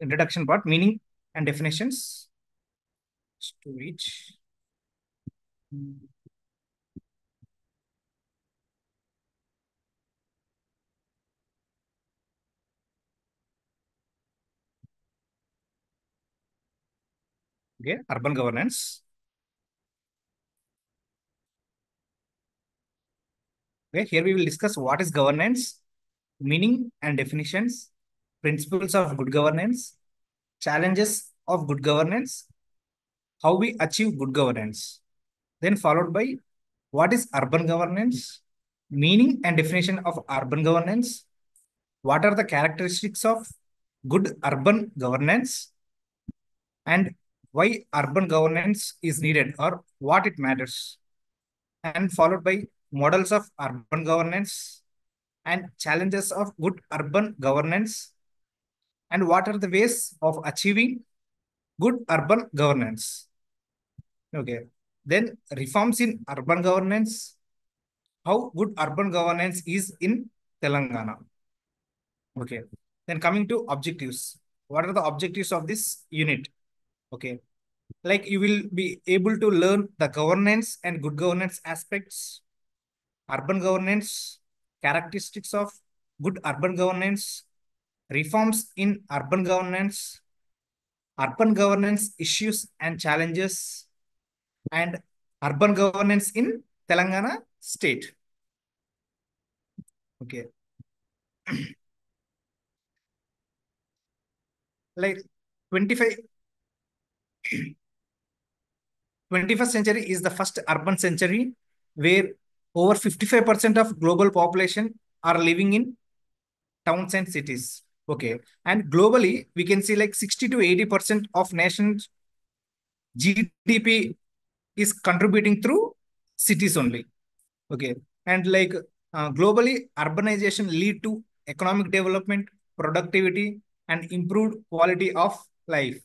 Introduction part, meaning and definitions to each. Okay, urban governance. Okay, here we will discuss what is governance, meaning and definitions, principles of good governance, challenges of good governance, how we achieve good governance. Then followed by what is urban governance, meaning and definition of urban governance, what are the characteristics of good urban governance, and why urban governance is needed or what it matters. And followed by models of urban governance and challenges of good urban governance, and what are the ways of achieving good urban governance. Okay. Then reforms in urban governance, how good urban governance is in Telangana. Okay. Then coming to objectives. What are the objectives of this unit? Okay. Like you will be able to learn the governance and good governance aspects, urban governance, characteristics of good urban governance, reforms in urban governance issues and challenges, and urban governance in Telangana state. Okay. Like 25, 21st century is the first urban century where over 55% of global population are living in towns and cities. Okay. And globally, we can see like 60 to 80% of nation's GDP is contributing through cities only. Okay. And like globally, urbanization lead to economic development, productivity, and improved quality of life.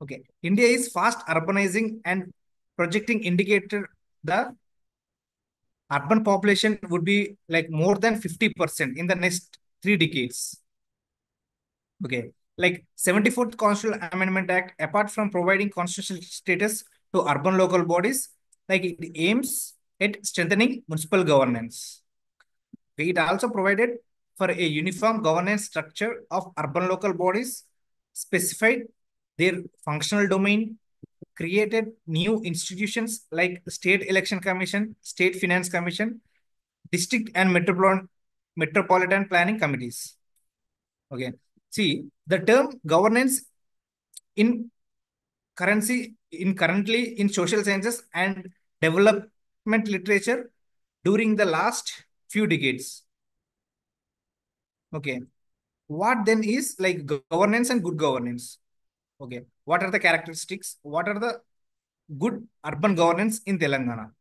Okay. India is fast urbanizing and projecting indicator the urban population would be like more than 50% in the next 3 decades. Okay. Like 74th Constitutional Amendment Act, apart from providing constitutional status to urban local bodies, like it aims at strengthening municipal governance. It also provided for a uniform governance structure of urban local bodies, specified their functional domain, created new institutions like State Election Commission, State Finance Commission, District and Metropolitan Planning Committees. Okay. See, the term governance in currently in social sciences and development literature during the last few decades. Okay. What then is like governance and good governance? Okay. What are the characteristics? What are the good urban governance in Telangana?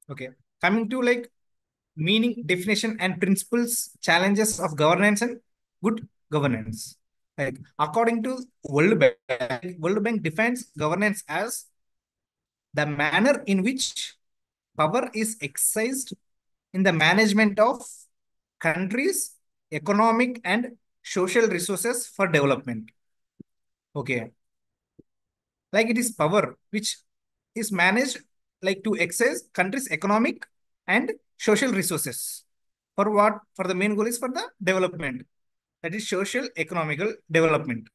Okay. Coming to like meaning, definition, and principles, challenges of governance and good governance. Like according to World Bank defines governance as the manner in which power is exercised in the management of countries' economic and social resources for development. Okay. Like it is power which is managed like to exercise countries' economic and social resources. For what? For the main goal is for the development. That is social, economical development.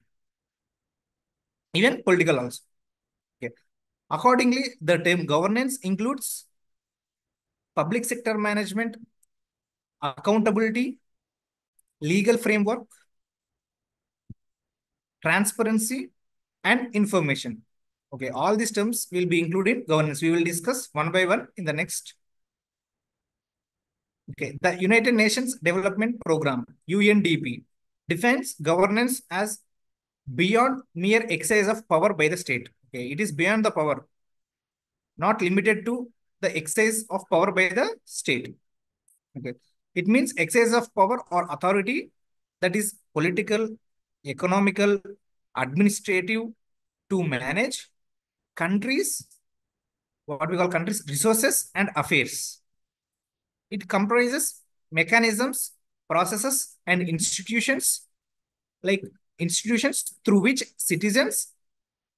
Even political also. Okay. Accordingly, the term governance includes public sector management, accountability, legal framework, transparency, and information. Okay, all these terms will be included in governance. We will discuss one by one in the next. Okay, the United Nations Development Program, UNDP, defines governance as beyond mere exercise of power by the state. Okay, it is beyond the power, not limited to the exercise of power by the state. Okay, it means exercise of power or authority that is political, economical, administrative to manage countries, what we call countries, resources and affairs. It comprises mechanisms, processes, and like institutions through which citizens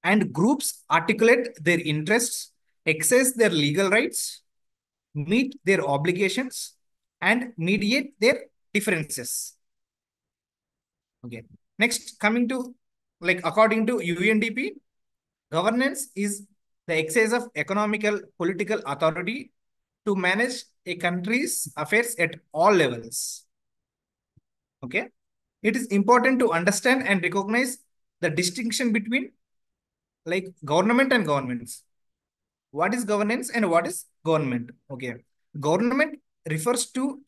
and groups articulate their interests, exercise their legal rights, meet their obligations, and mediate their differences. Okay. Next, coming to like according to UNDP, governance is the exercise of economical political authority to manage a country's affairs at all levels. Okay. It is important to understand and recognize the distinction between like government and governments. What is governance and what is government? Okay. Government refers to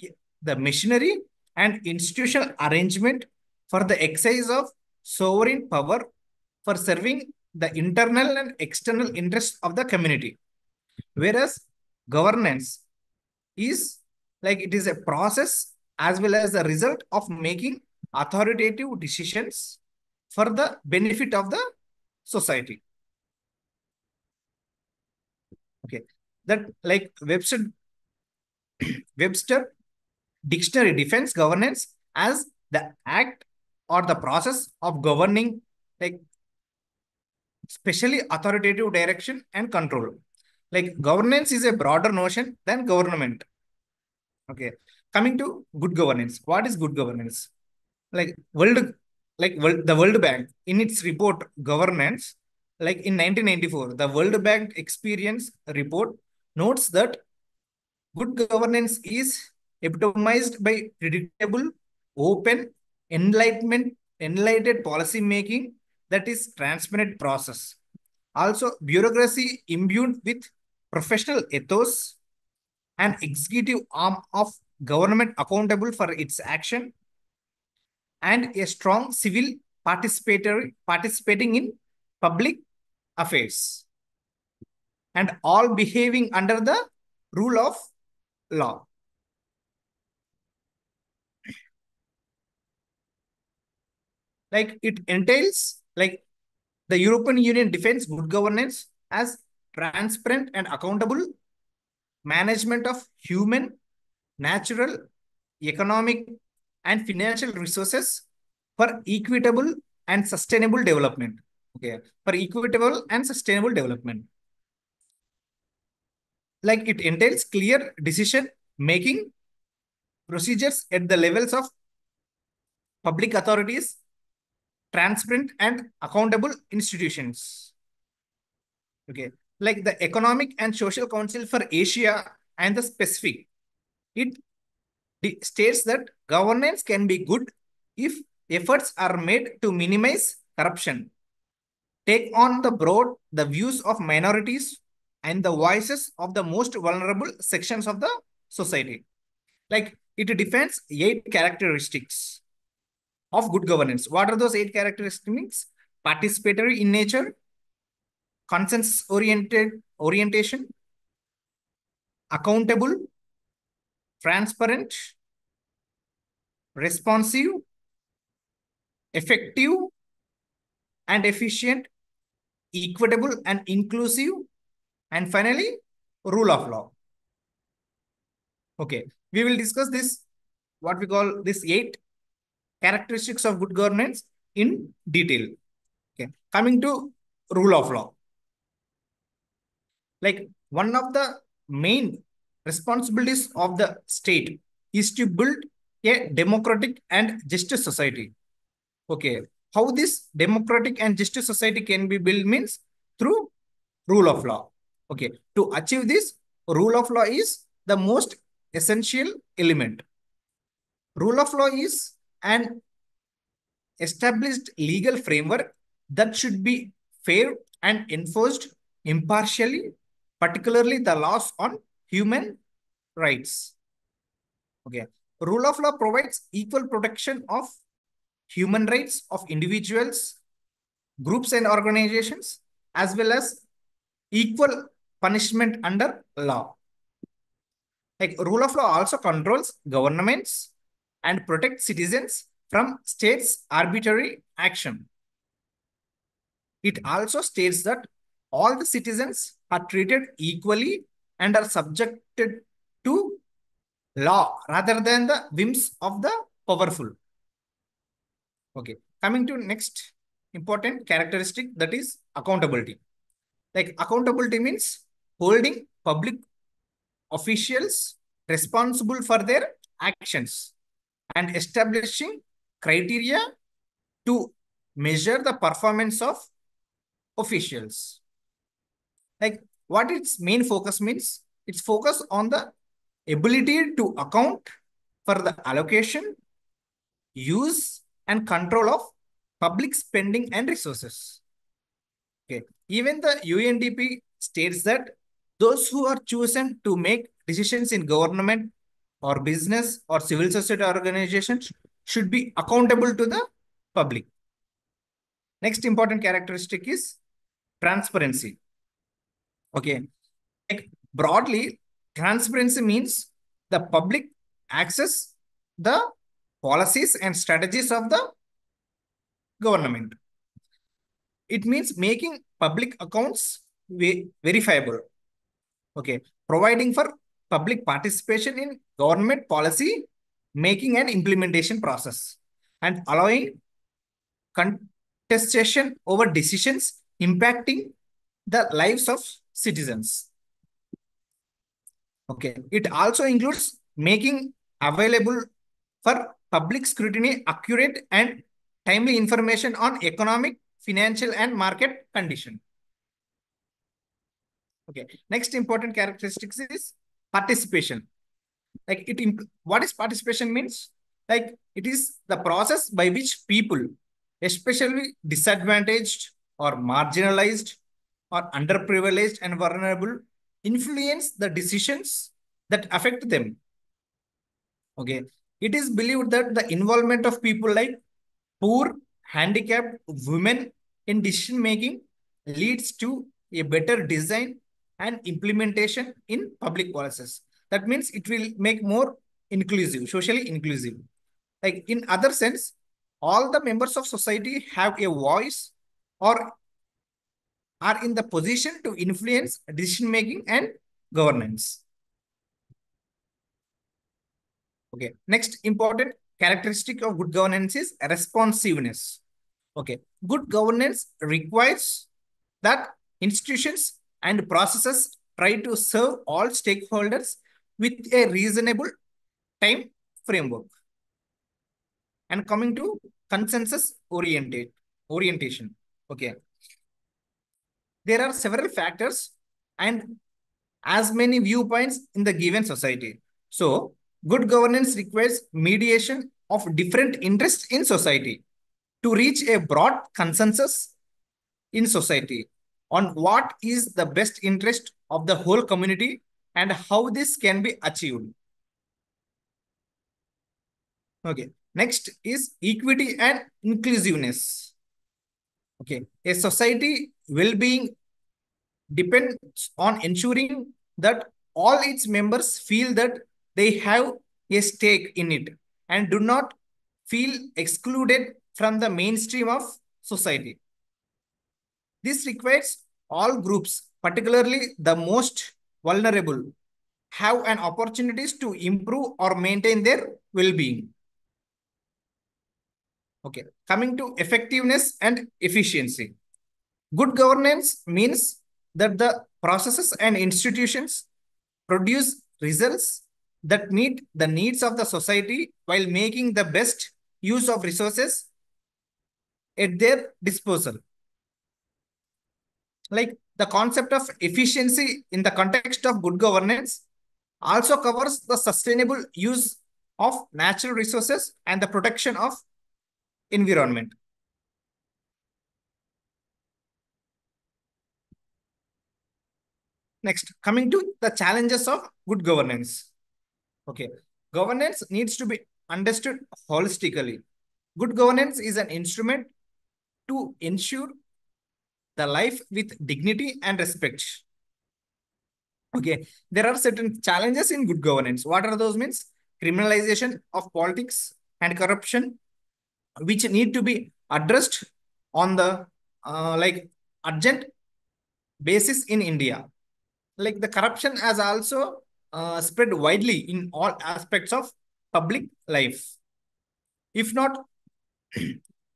the machinery and institutional arrangement for the exercise of sovereign power for serving the internal and external interests of the community. Whereas governance is like it is a process as well as the result of making authoritative decisions for the benefit of the society. Okay. That like Webster Dictionary defines governance as the act or the process of governing, like especially authoritative direction and control. Like governance is a broader notion than government. Okay. Coming to good governance. What is good governance? Like the World Bank in its report governance, like in 1994, the World Bank experience report notes that good governance is epitomized by predictable, open, enlightened policy making that is transparent process. Also, bureaucracy imbued with professional ethos, an executive arm of government accountable for its action, and a strong civil participating in public affairs, and all behaving under the rule of law. Like it entails like the European Union defines good governance as transparent and accountable management of human, natural, economic, and financial resources for equitable and sustainable development. Okay, for equitable and sustainable development. Like it entails clear decision making procedures at the levels of public authorities, transparent and accountable institutions. Okay, like the Economic and Social Council for Asia and the Pacific, it states that governance can be good if efforts are made to minimize corruption, take on the views of minorities and the voices of the most vulnerable sections of the society. Like it defines 8 characteristics of good governance. What are those 8 characteristics? Participatory in nature, consensus orientation, accountable, transparent, responsive, effective and efficient, equitable and inclusive, and finally, rule of law. Okay, we will discuss this, what we call this 8 characteristics of good governance in detail. Okay, coming to rule of law. Like one of the main responsibilities of the state is to build a democratic and justice society. Okay, how this democratic and justice society can be built means through rule of law. Okay, to achieve this, rule of law is the most essential element. Rule of law is an established legal framework that should be fair and enforced impartially, particularly the laws on human rights. Okay, rule of law provides equal protection of human rights of individuals, groups and organizations, as well as equal punishment under law. Like rule of law also controls governments and protects citizens from states' arbitrary action. It also states that all the citizens are treated equally and are subjected to law rather than the whims of the powerful. Okay. Coming to next important characteristic, that is accountability. Like accountability means holding public officials responsible for their actions and establishing criteria to measure the performance of officials. Like what its main focus means, it's focus on the ability to account for the allocation, use, and control of public spending and resources. Okay. Even the UNDP states that those who are chosen to make decisions in government or business or civil society organizations should be accountable to the public. Next important characteristic is transparency. Okay. Like broadly, transparency means the public access the policies and strategies of the government. It means making public accounts verifiable. Okay. Providing for public participation in government policy making and implementation process and allowing contestation over decisions impacting the lives of citizens. Okay. It also includes making available for public scrutiny accurate and timely information on economic, financial, and market condition. Okay. Next important characteristics is participation. Like what is participation means? Like it is the process by which people, especially disadvantaged or marginalized or underprivileged and vulnerable, influence the decisions that affect them. Okay. It is believed that the involvement of people like poor, handicapped, women in decision making leads to a better design and implementation in public policies. That means it will make more inclusive, socially inclusive. Like in other sense, all the members of society have a voice or are in the position to influence decision making and governance. Okay. Next important characteristic of good governance is responsiveness. Okay. Good governance requires that institutions and processes try to serve all stakeholders with a reasonable time framework. And coming to consensus orientation. Okay. There are several factors and as many viewpoints in the given society. So, good governance requires mediation of different interests in society to reach a broad consensus in society on what is the best interest of the whole community and how this can be achieved. Okay. Next is equity and inclusiveness. Okay. A society well-being depends on ensuring that all its members feel that they have a stake in it and do not feel excluded from the mainstream of society. This requires all groups, particularly the most vulnerable, have an opportunities to improve or maintain their well-being. Okay, coming to effectiveness and efficiency. Good governance means that the processes and institutions produce results that meet the needs of the society while making the best use of resources at their disposal. Like the concept of efficiency in the context of good governance also covers the sustainable use of natural resources and the protection of environment. Next, coming to the challenges of good governance. Okay, governance needs to be understood holistically. Good governance is an instrument to ensure the life with dignity and respect. Okay, there are certain challenges in good governance. What are those means? Criminalization of politics and corruption, which need to be addressed on the like urgent basis in India. Like the corruption has also spread widely in all aspects of public life. If not,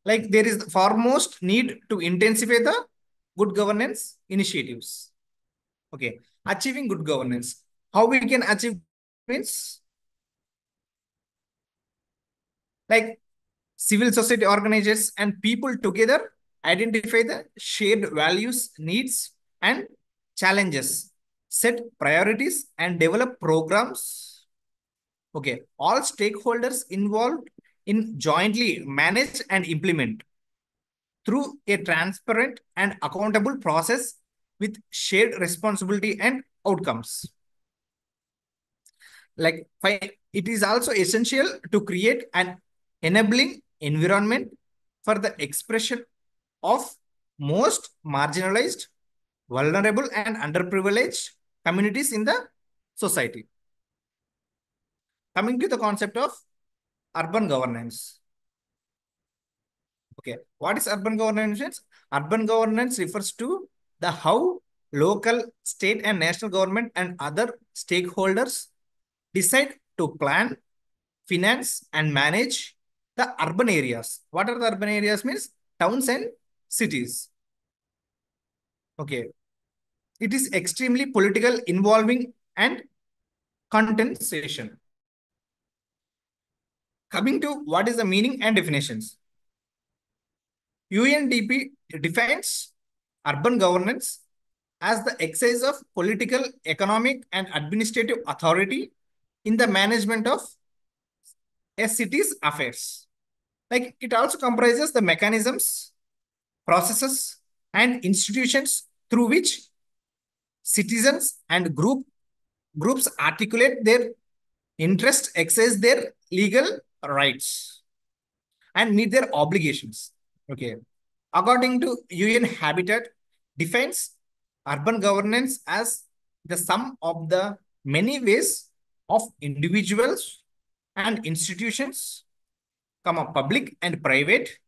like there is the foremost need to intensify the good governance initiatives. Okay, achieving good governance. How we can achieve means like civil society organizers and people together identify the shared values, needs, and challenges, set priorities, and develop programs. Okay, all stakeholders involved in jointly manage and implement through a transparent and accountable process with shared responsibility and outcomes. Like it is also essential to create an enabling environment for the expression of most marginalized, vulnerable, and underprivileged communities in the society. Coming to the concept of urban governance. Okay, what is urban governance? Urban governance refers to the how local, state, and national government and other stakeholders decide to plan, finance, and manage the urban areas. What are the urban areas? Means towns and cities. Okay, it is extremely political, involving, and contestation. Coming to what is the meaning and definitions. UNDP defines urban governance as the exercise of political, economic, and administrative authority in the management of a city's affairs. Like it also comprises the mechanisms, processes, and institutions through which citizens and groups articulate their interests, exercise their legal rights, and meet their obligations. Okay. According to UN Habitat, defines urban governance as the sum of the many ways of individuals and institutions, public and private,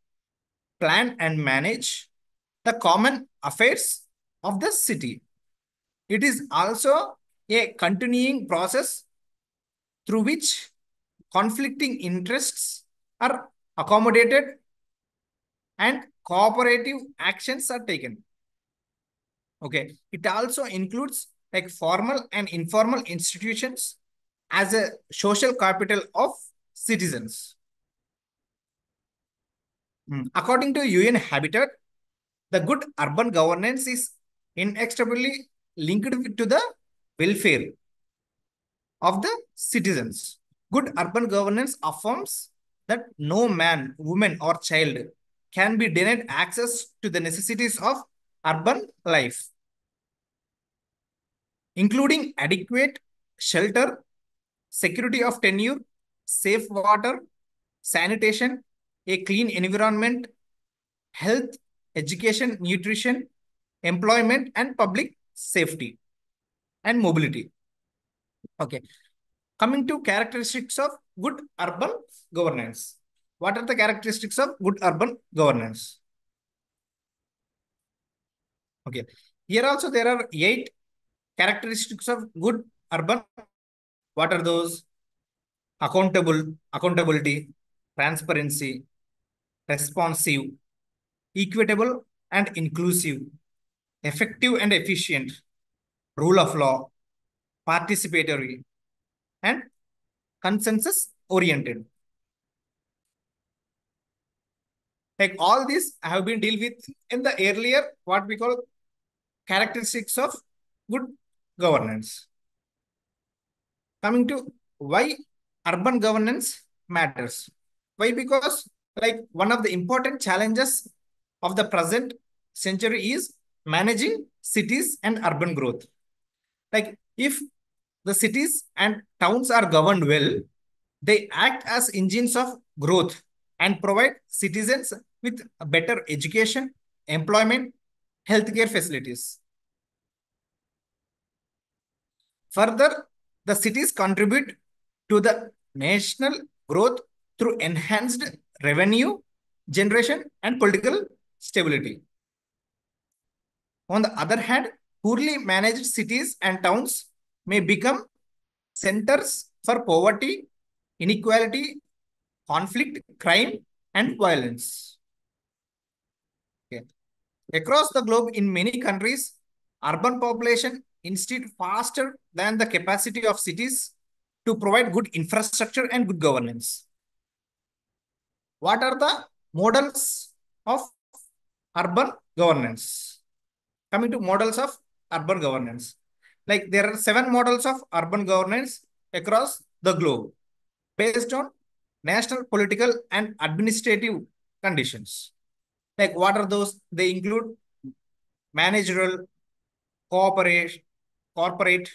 plan and manage the common affairs of the city. It is also a continuing process through which conflicting interests are accommodated and cooperative actions are taken. Okay. It also includes like formal and informal institutions as a social capital of citizens. According to UN Habitat, the good urban governance is inextricably linked to the welfare of the citizens. Good urban governance affirms that no man, woman, or child can be denied access to the necessities of urban life, including adequate shelter, security of tenure, safe water, sanitation, a clean environment, health, education, nutrition, employment, and public safety and mobility. Okay. Coming to characteristics of good urban governance. What are the characteristics of good urban governance? Okay. Here also there are 8 characteristics of good urban. What are those? Accountability, transparency, responsive, equitable and inclusive, effective and efficient, rule of law, participatory, and consensus oriented. Like all these have been dealt with in the earlier what we call characteristics of good governance. Coming to why urban governance matters. Why? Because like one of the important challenges of the present century is managing cities and urban growth. Like if the cities and towns are governed well, they act as engines of growth and provide citizens with a better education, employment, healthcare facilities. Further, the cities contribute to the national growth through enhanced revenue generation and political stability. On the other hand, poorly managed cities and towns may become centers for poverty, inequality, conflict, crime, and violence. Okay. Across the globe, in many countries, urban population instead faster than the capacity of cities to provide good infrastructure and good governance. What are the models of urban governance? Coming to models of urban governance. Like there are 7 models of urban governance across the globe based on national political and administrative conditions. Like what are those? They include managerial, cooperation, corporate,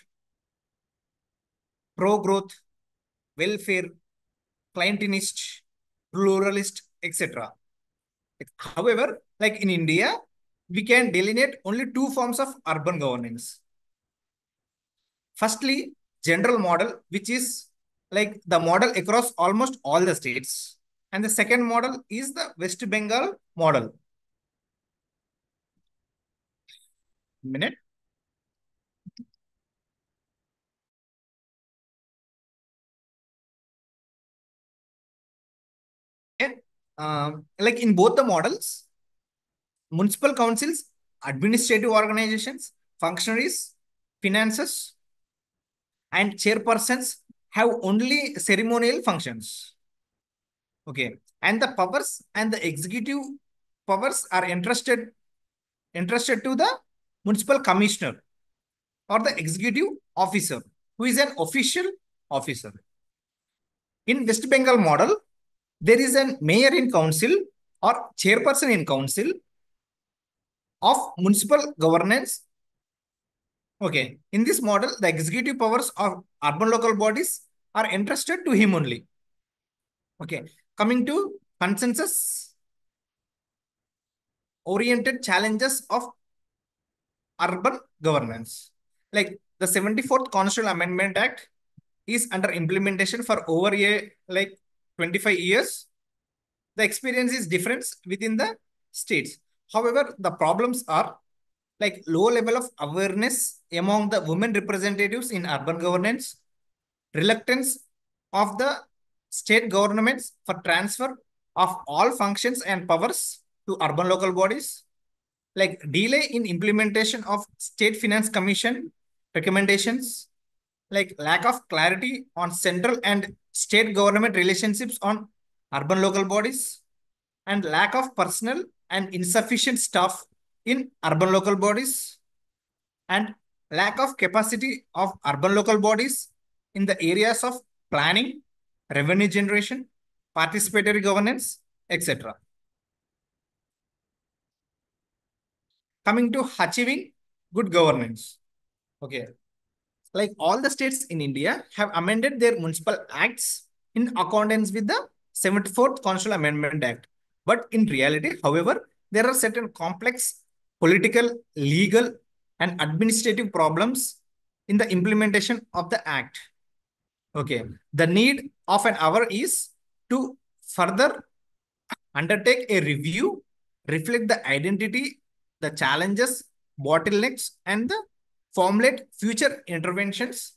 pro-growth, welfare, clientelist, pluralist, etc. However, like in India, we can delineate only 2 forms of urban governance. Firstly, general model, which is like the model across almost all the states. And the second model is the West Bengal model. Minute. And, like in both the models, municipal councils, administrative organizations, functionaries, finances, and chairpersons have only ceremonial functions. Okay. And the powers and the executive powers are entrusted to the municipal commissioner or the executive officer, who is an official officer. In West Bengal model, there is a mayor in council or chairperson in council of municipal governance. Okay. In this model, the executive powers of urban local bodies are entrusted to him only. Okay. Coming to consensus oriented challenges of urban governance. Like the 74th Constitutional Amendment Act is under implementation for over a like 25 years. The experience is different within the states. However, the problems are like low level of awareness among the women representatives in urban governance, reluctance of the state governments for transfer of all functions and powers to urban local bodies, like delay in implementation of state finance commission recommendations, like lack of clarity on central and state government relationships on urban local bodies, and lack of personnel and insufficient staff in urban local bodies, and lack of capacity of urban local bodies in the areas of planning, revenue generation, participatory governance, etc. Coming to achieving good governance. Okay. Like all the states in India have amended their municipal acts in accordance with the 74th Constitutional Amendment Act. But in reality, however, there are certain complex political, legal, and administrative problems in the implementation of the act. Okay. The need of an hour is to further undertake a review, reflect the identity, the challenges, bottlenecks, and the formulate future interventions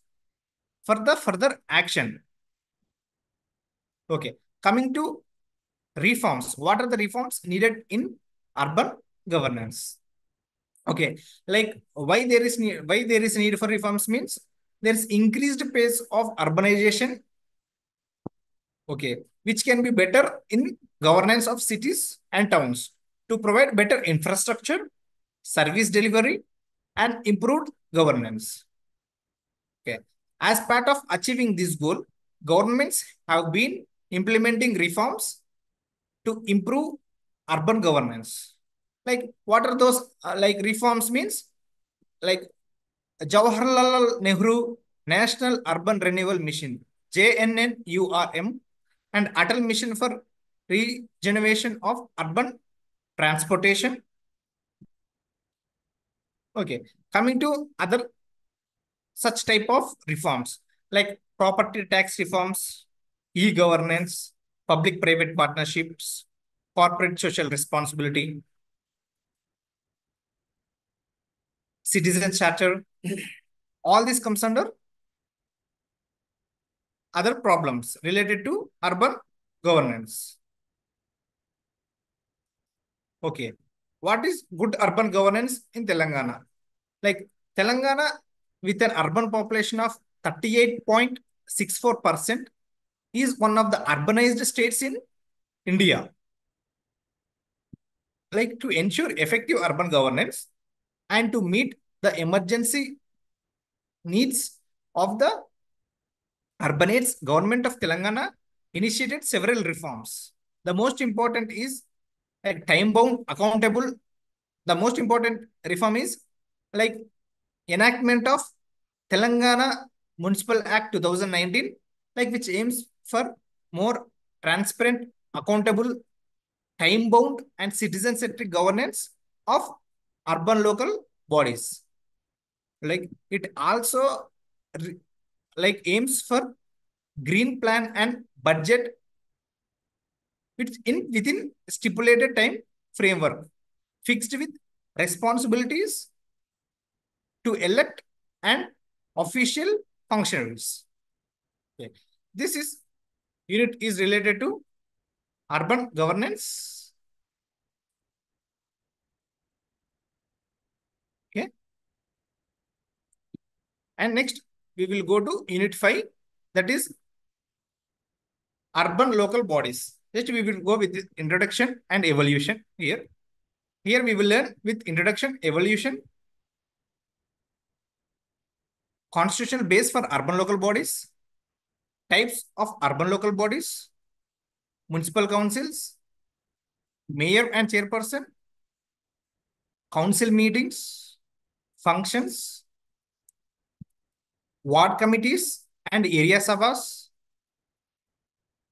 for the further action. Okay. Coming to reforms. What are the reforms needed in urban governance? Okay. Like why there is need for reforms means there's increased pace of urbanization. Okay. Which can be better in governance of cities and towns to provide better infrastructure, service delivery, and improved governance. Okay. As part of achieving this goal, governments have been implementing reforms to improve urban governance. Like what are those like reforms means? Like Jawaharlal Nehru National Urban Renewal Mission, JNNURM, and Atal Mission for Regeneration of Urban Transportation. Okay. Coming to other such type of reforms like property tax reforms, e-governance, public-private partnerships, corporate social responsibility, citizen charter, all this comes under other problems related to urban governance. Okay. What is good urban governance in Telangana? Like Telangana, with an urban population of 38.64%, is one of the urbanized states in India. Like to ensure effective urban governance and to meet the emergency needs of the urbanates, government of Telangana initiated several reforms. The most important is like time-bound, accountable. The most important reform is like enactment of Telangana Municipal Act 2019, like which aims for more transparent, accountable, time-bound, and citizen-centric governance of urban local bodies. Like it also like aims for green plan and budget within stipulated time framework fixed with responsibilities to elect and official functionaries. Okay. This is unit is related to urban governance. Okay. And next we will go to unit 5, that is urban local bodies. Just we will go with the introduction and evolution here. Here we will learn with introduction, evolution, constitutional base for urban local bodies, types of urban local bodies, municipal councils, mayor and chairperson, council meetings, functions, ward committees and area sabas,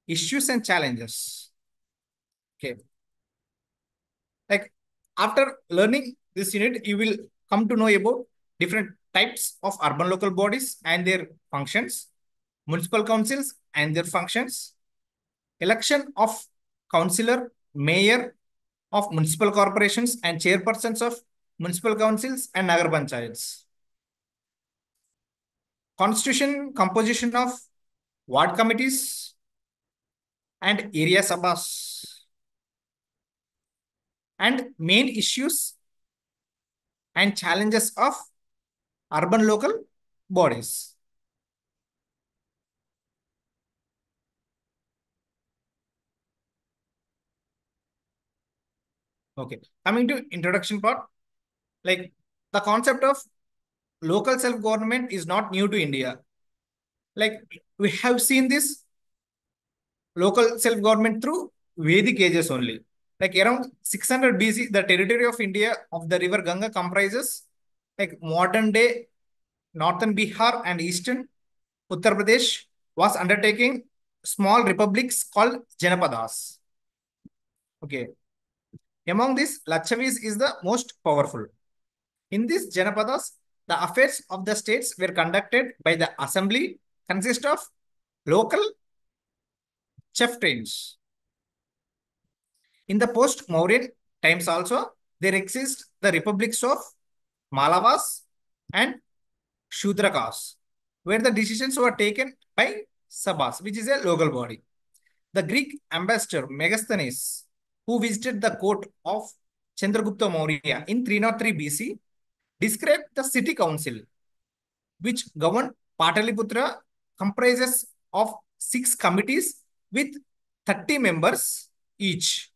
issues and challenges. Okay. Like after learning this unit, you will come to know about different types of urban local bodies and their functions, municipal councils and their functions, election of councillor, mayor of municipal corporations and chairpersons of municipal councils and nagar panchayats, constitution composition of ward committees and area sabas, and main issues and challenges of urban local bodies. Okay, coming to introduction part, like the concept of local self-government is not new to India. Like we have seen this local self-government through Vedic ages only. Like around 600 BC, the territory of India of the river Ganga comprises like modern day northern Bihar and eastern Uttar Pradesh was undertaking small republics called Janapadas. Okay. Among these, Lachavis is the most powerful. In these Janapadas, the affairs of the states were conducted by the assembly, consist of local chieftains. In the post-Mauryan times also, there exist the republics of Malavas and Shudrakas, where the decisions were taken by Sabas, which is a local body. The Greek ambassador Megasthenes, who visited the court of Chandragupta Maurya in 303 BC, described the city council, which governed Pataliputra, comprises of 6 committees with 30 members each.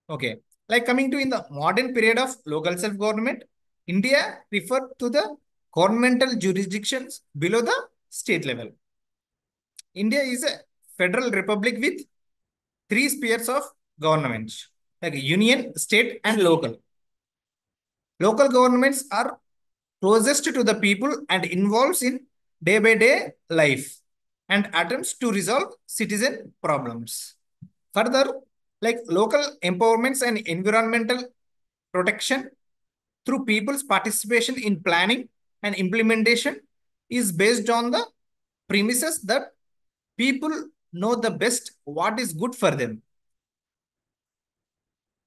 Okay. Like coming to in the modern period of local self-government, India referred to the governmental jurisdictions below the state level. India is a federal republic with 3 spheres of government, like union, state, and local. Local governments are closest to the people and involves in day-by-day life and attempts to resolve citizen problems. Further, like local empowerments and environmental protection through people's participation in planning and implementation is based on the premises that people know the best what is good for them.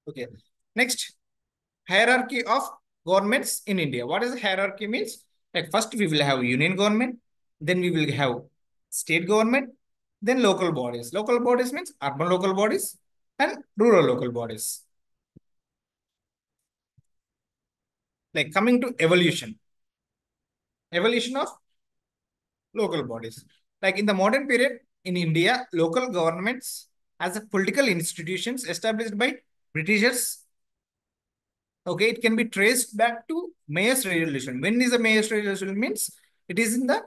Okay. Next, hierarchy of governments in India. What is hierarchy means? Like first we will have union government, then we will have state government, then local bodies. Local bodies means urban local bodies and rural local bodies. Like coming to evolution of local bodies. Like in the modern period in India, local governments as a political institutions established by Britishers. Okay, it can be traced back to Mayor's Resolution. When is the Mayor's Resolution? Means it is in the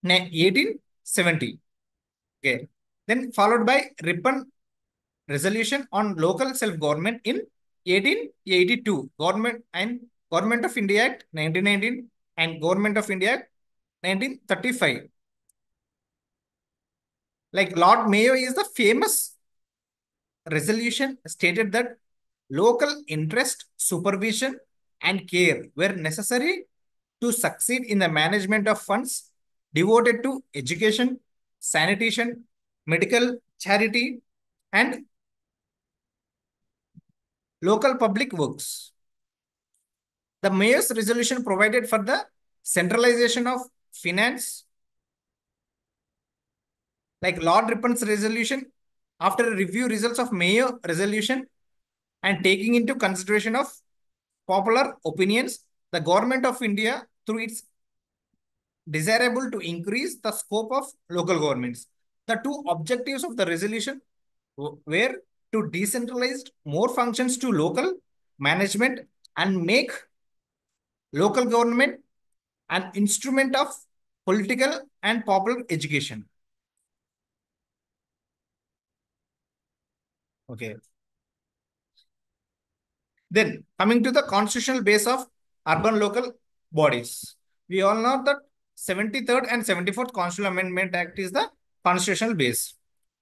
1870. Okay, then followed by Ripon Resolution on Local Self-Government in 1882. Government of India Act 1919 and Government of India Act 1935. Like Lord Mayo is the famous resolution stated that local interest, supervision, and care were necessary to succeed in the management of funds devoted to education, sanitation, medical, charity, and local public works. The mayor's resolution provided for the centralization of finance, like Lord Ripon's resolution, after a review results of mayor resolution and taking into consideration of popular opinions, the government of India, through its desirable to increase the scope of local governments. The two objectives of the resolution were to decentralize more functions to local management and make local government an instrument of political and popular education. Okay. Then coming to the constitutional base of urban local bodies. We all know that 73rd and 74th Constitutional Amendment Act is the constitutional base.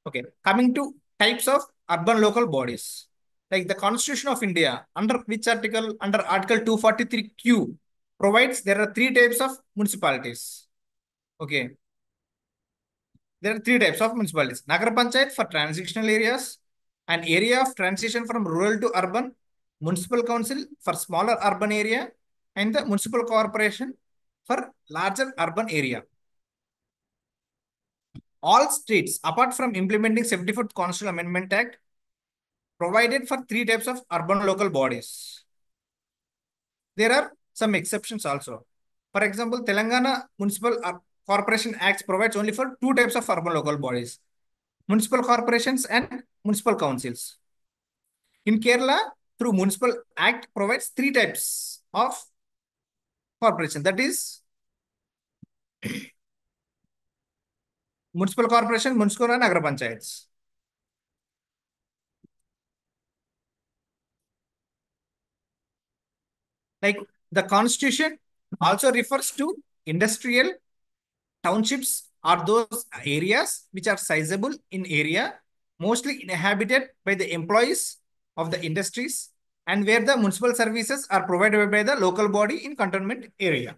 Okay. Coming to types of urban local bodies. Like the Constitution of India, under which article? Under Article 243Q provides there are three types of municipalities. Okay. There are three types of municipalities. Nagar Panchayat for transitional areas, an area of transition from rural to urban, municipal council for smaller urban area, and the municipal corporation for larger urban area. All states, apart from implementing 74th Constitutional Amendment Act, provided for three types of urban local bodies. There are some exceptions also. For example, Telangana Municipal Corporation Acts provides only for two types of urban local bodies: municipal corporations and municipal councils. In Kerala, through Municipal Act provides three types of corporation. That is municipal corporation, municipal and Nagar Panchayats. Like the constitution also refers to industrial townships are those areas which are sizable in area, mostly inhabited by the employees of the industries and where the municipal services are provided by the local body in cantonment area.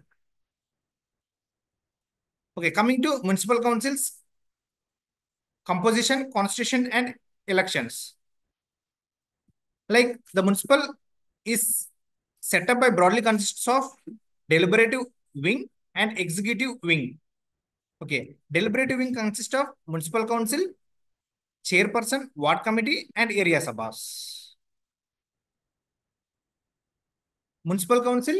Okay, coming to municipal councils, composition, constitution, and elections. Like the municipal is set up by broadly consists of deliberative wing and executive wing. Okay, deliberative wing consists of municipal council, chairperson, ward committee, and area sabhas. Municipal council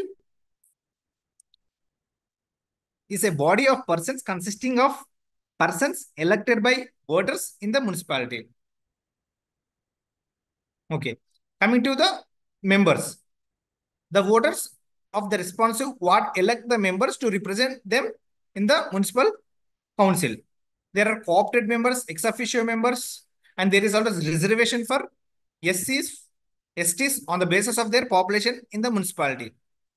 is a body of persons consisting of persons elected by voters in the municipality. Okay, coming to the members. The voters of the responsive ward elect the members to represent them in the municipal council. There are co-opted members, ex officio members, and there is also reservation for SCs, STs on the basis of their population in the municipality.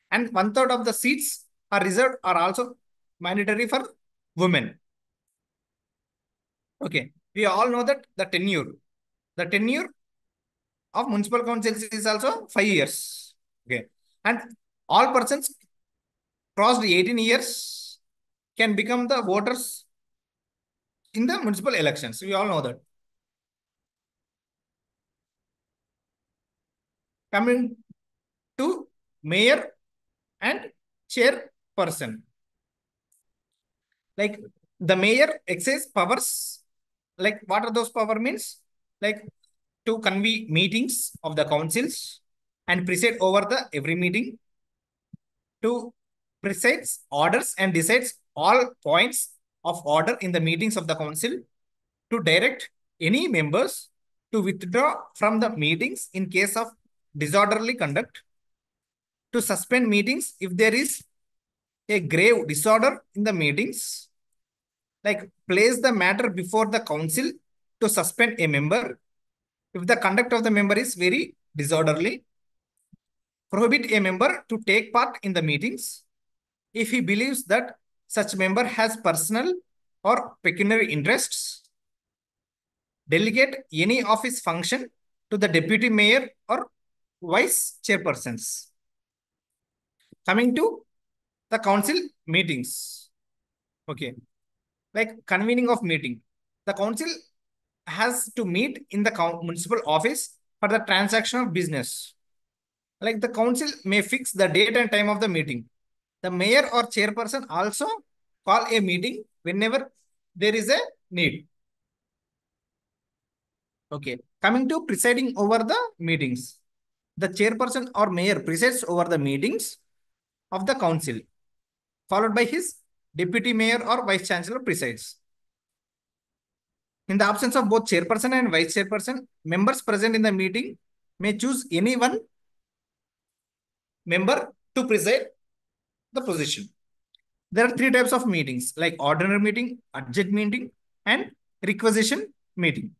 And 1/3 of the seats are reserved are also mandatory for women. Okay, we all know that the tenure of municipal councils is also 5 years. Okay, and all persons crossed 18 years can become the voters in the municipal elections. We all know that. Coming to mayor and chairperson. Like the mayor exercise powers, like what are those power means? Like to convene meetings of the councils and preside over the every meeting, to presides orders and decides all points of order in the meetings of the council, to direct any members to withdraw from the meetings in case of disorderly conduct, to suspend meetings if there is a grave disorder in the meetings, like place the matter before the council to suspend a member if the conduct of the member is very disorderly, prohibit a member to take part in the meetings if he believes that such member has personal or pecuniary interests, delegate any of his function to the deputy mayor or vice chairpersons. Coming to the council meetings. Okay. Like convening of meeting. The council has to meet in the municipal office for the transaction of business. Like the council may fix the date and time of the meeting. The mayor or chairperson also call a meeting whenever there is a need. Okay. Coming to presiding over the meetings. The chairperson or mayor presides over the meetings of the council, followed by his deputy mayor or vice chancellor presides. In the absence of both chairperson and vice chairperson, members present in the meeting may choose any one member to preside the position. There are three types of meetings like ordinary meeting, urgent meeting, and requisition meeting.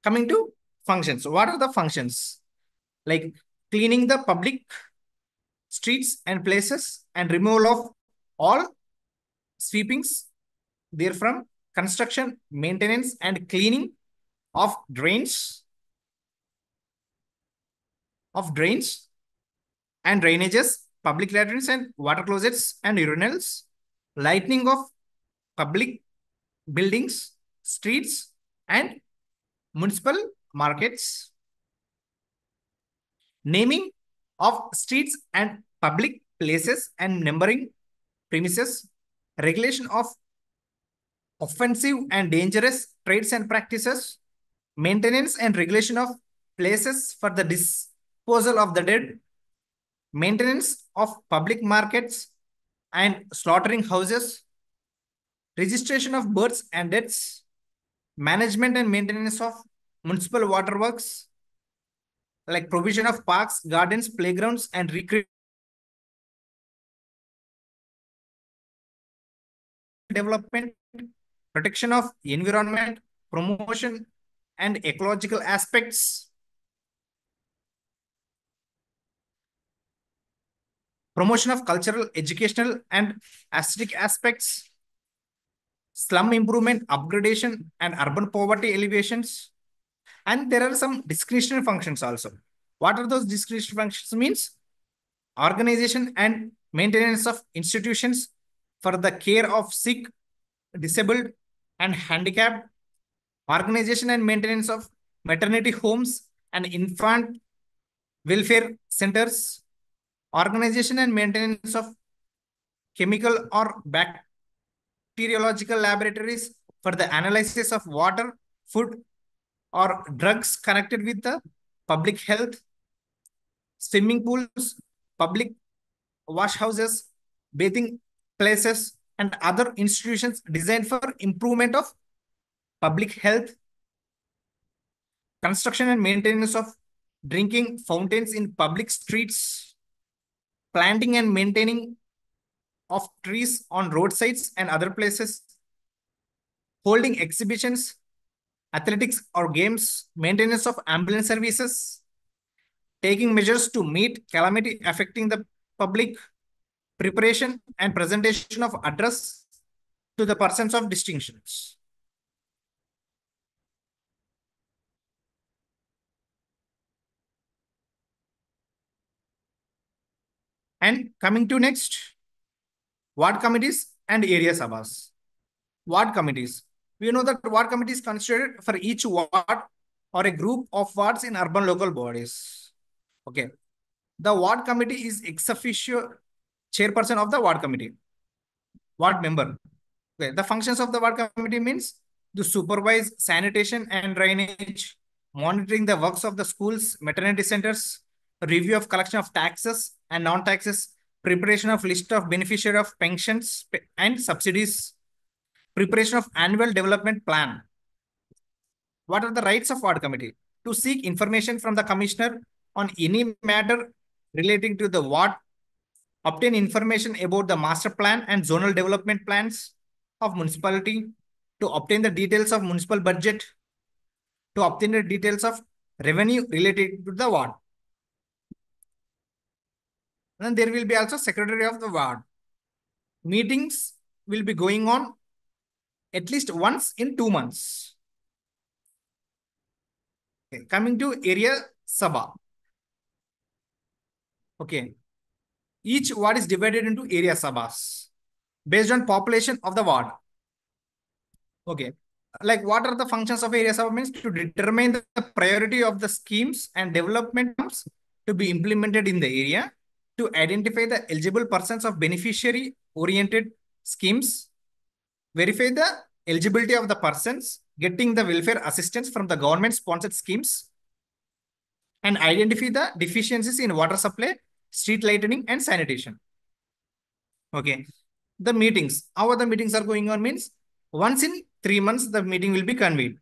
Coming to functions. What are the functions? Like cleaning the public streets and places and removal of all sweepings therefrom, construction, maintenance, and cleaning of drains and drainages, public latrines and water closets and urinals, lighting of public buildings, streets, and municipal markets, naming of streets and public places and numbering premises, regulation of offensive and dangerous trades and practices, maintenance and regulation of places for the disposal of the dead, maintenance of public markets and slaughtering houses, registration of births and deaths, management and maintenance of municipal waterworks, like provision of parks, gardens, playgrounds, and recreation development, protection of environment, promotion and ecological aspects, promotion of cultural, educational, and aesthetic aspects, slum improvement, upgradation, and urban poverty elevations. And there are some discretionary functions also. What are those discretionary functions means? Organization and maintenance of institutions for the care of sick, disabled, and handicapped, organization and maintenance of maternity homes and infant welfare centers, organization and maintenance of chemical or bacteriological laboratories for the analysis of water, food, or drugs connected with the public health, swimming pools, public wash houses, bathing places, and other institutions designed for improvement of public health, construction and maintenance of drinking fountains in public streets, planting and maintaining of trees on roadsides and other places, holding exhibitions, athletics or games, maintenance of ambulance services, taking measures to meet calamity affecting the public, preparation and presentation of address to the persons of distinctions. And coming to next, ward committees and area sabhas. Ward committees. We know that ward committee is considered for each ward or a group of wards in urban local bodies. Okay. The ward committee is ex officio chairperson of the ward committee. ward member. Okay. The functions of the ward committee means to supervise sanitation and drainage, monitoring the works of the schools, maternity centers, review of collection of taxes and non-taxes, preparation of list of beneficiary of pensions and subsidies, preparation of annual development plan. What are the rights of ward committee? To seek information from the commissioner on any matter relating to the ward, obtain information about the master plan and zonal development plans of municipality, to obtain the details of municipal budget, to obtain the details of revenue related to the ward. And there will be also secretary of the ward. Meetings will be going on at least once in 2 months. Okay. Coming to area sabha. Okay. Each ward is divided into area sabhas based on population of the ward. Okay. Like what are the functions of area sabha means to determine the priority of the schemes and developments to be implemented in the area, to identify the eligible persons of beneficiary oriented schemes, verify the eligibility of the persons getting the welfare assistance from the government sponsored schemes, and identify the deficiencies in water supply, street lighting and sanitation. Okay. The meetings, how the meetings are going on means once in 3 months, the meeting will be convened.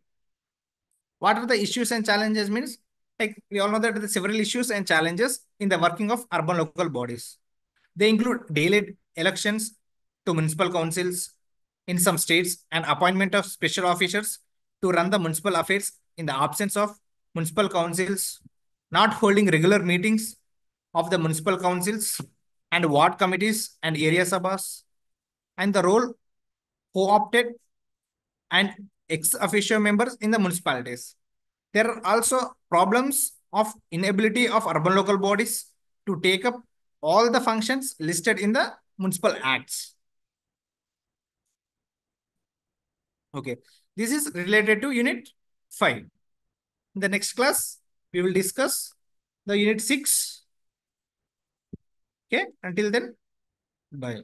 What are the issues and challenges means? Like we all know that there are several issues and challenges in the working of urban local bodies. They include delayed elections to municipal councils in some states and appointment of special officers to run the municipal affairs in the absence of municipal councils, not holding regular meetings of the municipal councils and ward committees and area sabhas, and the role co-opted and ex officio members in the municipalities. There are also problems of inability of urban local bodies to take up all the functions listed in the municipal acts. Okay. This is related to unit 5. In the next class, we will discuss the unit 6. Okay. Until then, bye.